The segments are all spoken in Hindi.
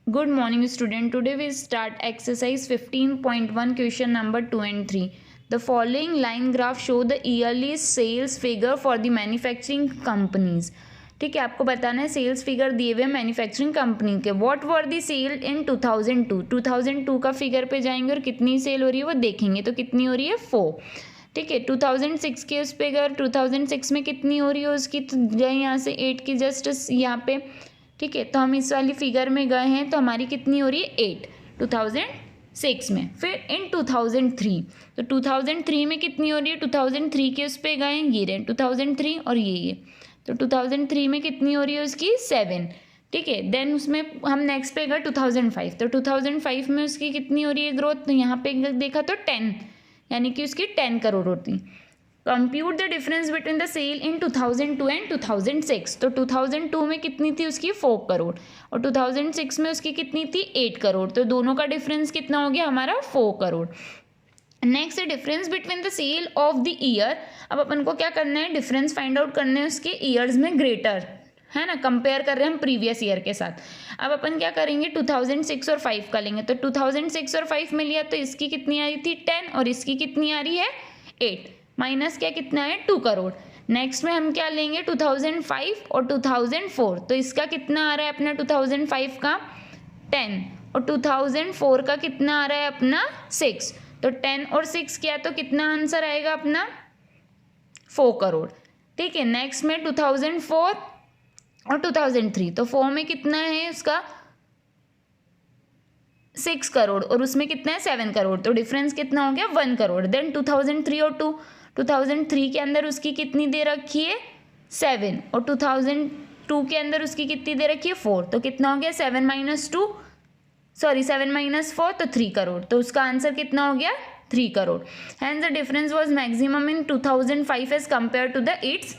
Good morning, student. Today we start exercise 15.1, question number 2 and 3. The following line graph show the yearly sales figure for the manufacturing companies. ठीक है, आपको बताना है सेल्स फिगर दिए हुए मैन्युफैक्चरिंग कंपनी के. What were the cell in 2002. 2002 का फिगर पे जाएंगे और कितनी सेल हो रही है वो देखेंगे. तो कितनी हो रही है 4. ठीक है, 2006 के उस पे अगर 2006 में कितनी हो रही है उसकी, तो गए यहाँ से 8 की जस्ट यहाँ पे. ठीक है, तो हम इस वाली फिगर में गए हैं तो हमारी कितनी हो रही है 8 2006 में. फिर इन 2003, तो 2003 में कितनी हो रही है, 2003 के उस पर गए, ये रहे 2003 और ये. तो 2003 में कितनी हो रही है उसकी 7. ठीक है, देन उसमें हम नेक्स्ट पे गए 2005, तो 2005 में उसकी कितनी हो रही है ग्रोथ, तो यहाँ पे देखा तो 10, यानी कि उसकी 10 करोड़ होती. Compute the difference between the sale in 2002 and 2006. तो 2002 में कितनी थी उसकी 4 करोड़ और 2006 में उसकी कितनी थी 8 करोड़. तो दोनों का डिफरेंस कितना हो गया हमारा 4 crore. Next difference between the sale of the year. अब अपन को क्या करना है, डिफरेंस फाइंड आउट करने हैं उसके ईयर्स में ग्रेटर, है ना, कंपेयर कर रहे हैं हम प्रीवियस ईयर के साथ. अब अपन क्या करेंगे 2006 और 5 का लेंगे. तो 2006 और 5 में लिया तो इसकी कितनी आ रही थी 10 और इसकी कितनी आ रही है 8, माइनस क्या कितना है 2 करोड़. नेक्स्ट में हम क्या लेंगे 2005 और 2004. तो इसका कितना आ रहा है अपना 2005 का 10 और 2004 का कितना आ रहा है अपना 6. तो 10 और 6 किया तो कितना आंसर आएगा अपना 4 करोड़. ठीक है, नेक्स्ट में 2004 और 2003. तो 4 में कितना है उसका 6 करोड़ और उसमें कितना है 7 करोड़. तो डिफरेंस कितना हो गया 1 करोड़. देन 2003 और 2003 के अंदर उसकी कितनी दे रखी है 7 और 2002 के अंदर उसकी कितनी दे रखी है 4. तो कितना हो गया 7 माइनस 4 तो 3 करोड़. तो उसका आंसर कितना हो गया 3 crore. Hence the difference was maximum in 2005 as compare to the its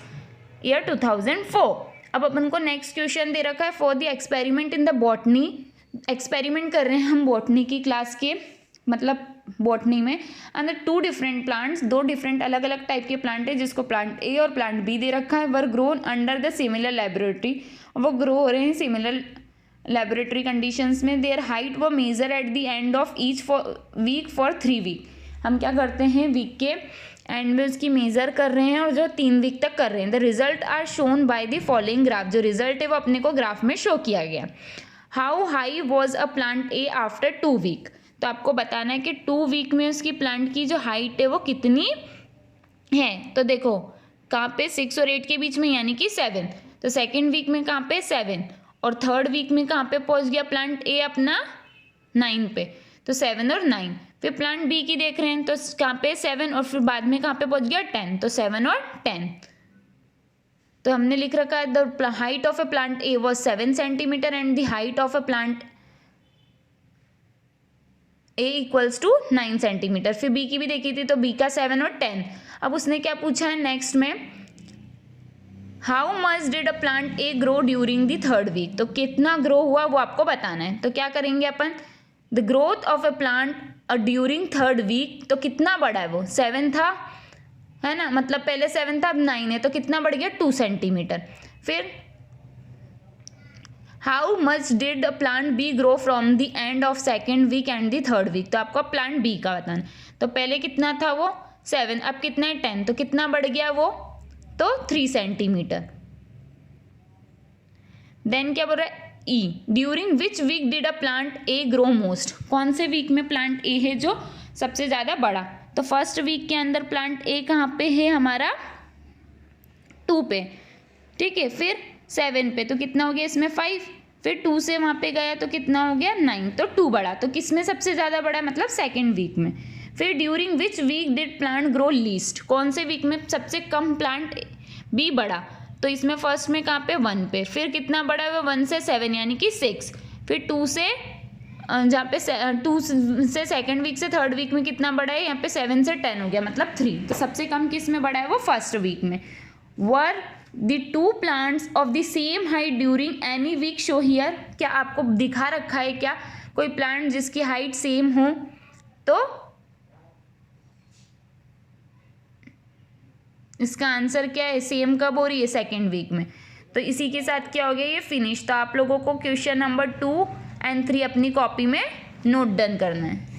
year 2004. अब अपन को नेक्स्ट क्वेश्चन दे रखा है for the experiment in the botany. Experiment कर रहे हैं हम बॉटनी की क्लास के, मतलब बॉटनी में अंदर 2 डिफरेंट प्लांट्स, 2 डिफरेंट अलग अलग टाइप के प्लांट है जिसको प्लांट ए और प्लांट बी दे रखा है. Were grown under the similar laboratory. वो ग्रो हो रहे हैं सिमिलर लेबोरेटरी कंडीशंस में. Their height were measure at the end of each week for 3 week. हम क्या करते हैं वीक के एंड में उसकी मेजर कर रहे हैं और जो 3 वीक तक कर रहे हैं. The result are shown by the following graph. जो रिजल्ट है वो अपने को ग्राफ में शो किया गया. How high was a plant A after 2 week. तो आपको बताना है कि 2 वीक में उसकी प्लांट की जो हाइट है वो कितनी है. तो देखो कहाँ पे 6 और 8 के बीच में, यानी कि 7. तो सेकेंड वीक में कहाँ पे 7 और थर्ड वीक में कहाँ पे पहुँच गया प्लांट ए अपना 9 पे. तो 7 और 9. फिर प्लांट बी की देख रहे हैं तो कहाँ पे 7 और फिर बाद में कहाँ पे पहुँच गया 10. तो 7 और 10. तो हमने लिख रखा है the height of a plant A was 7 centimetre and the height of a plant A equals to 9 centimetre. फिर बी की भी देखी थी तो बी का 7 और 10. अब उसने क्या पूछा है नेक्स्ट में, how much did a plant A grow during the third week. तो कितना ग्रो हुआ वो आपको बताना है. तो क्या करेंगे अपन, the growth of a plant during third week. तो कितना बड़ा है वो 7 था, है ना, मतलब पहले 7 था अब 9 है तो कितना बढ़ गया 2 सेंटीमीटर. फिर how much did a plant B grow from the end of second week and the third week. तो आपको प्लांट बी का बताना. तो पहले कितना था वो 7, अब कितना है 10. तो कितना बढ़ गया वो, तो 3 सेंटीमीटर. देन क्या बोल रहा है ई, during which week did a plant A grow most. कौन से वीक में प्लांट ए है जो सबसे ज़्यादा बड़ा. तो फर्स्ट वीक के अंदर प्लांट ए कहाँ पे है हमारा 2 पे. ठीक है, फिर 7 पे तो कितना हो गया इसमें 5. फिर 2 से वहाँ पे गया तो कितना हो गया 9. तो 2 बड़ा. तो किस में सबसे ज़्यादा बड़ा, मतलब सेकेंड वीक में. फिर during which week did plant grow least. कौन से वीक में सबसे कम प्लांट बी बड़ा. तो इसमें फर्स्ट में कहाँ पे 1 पे. फिर कितना बड़ा है 1 से 7 यानी कि 6. फिर 2 से जहाँ पे 2 से सेकेंड वीक से थर्ड वीक में कितना बड़ा है, यहाँ पे 7 से 10 हो गया मतलब 3. तो सबसे कम किस में बड़ा है वो फर्स्ट वीक में. Were the 2 plants of the same height during any week show here. क्या आपको दिखा रखा है क्या कोई प्लांट जिसकी हाइट सेम हो. तो इसका आंसर क्या है, सेम कब हो रही है सेकेंड वीक में. तो इसी के साथ क्या हो गया ये फिनिश. तो आप लोगों को क्वेश्चन नंबर 2 एंड 3 अपनी कॉपी में नोट डन करना है।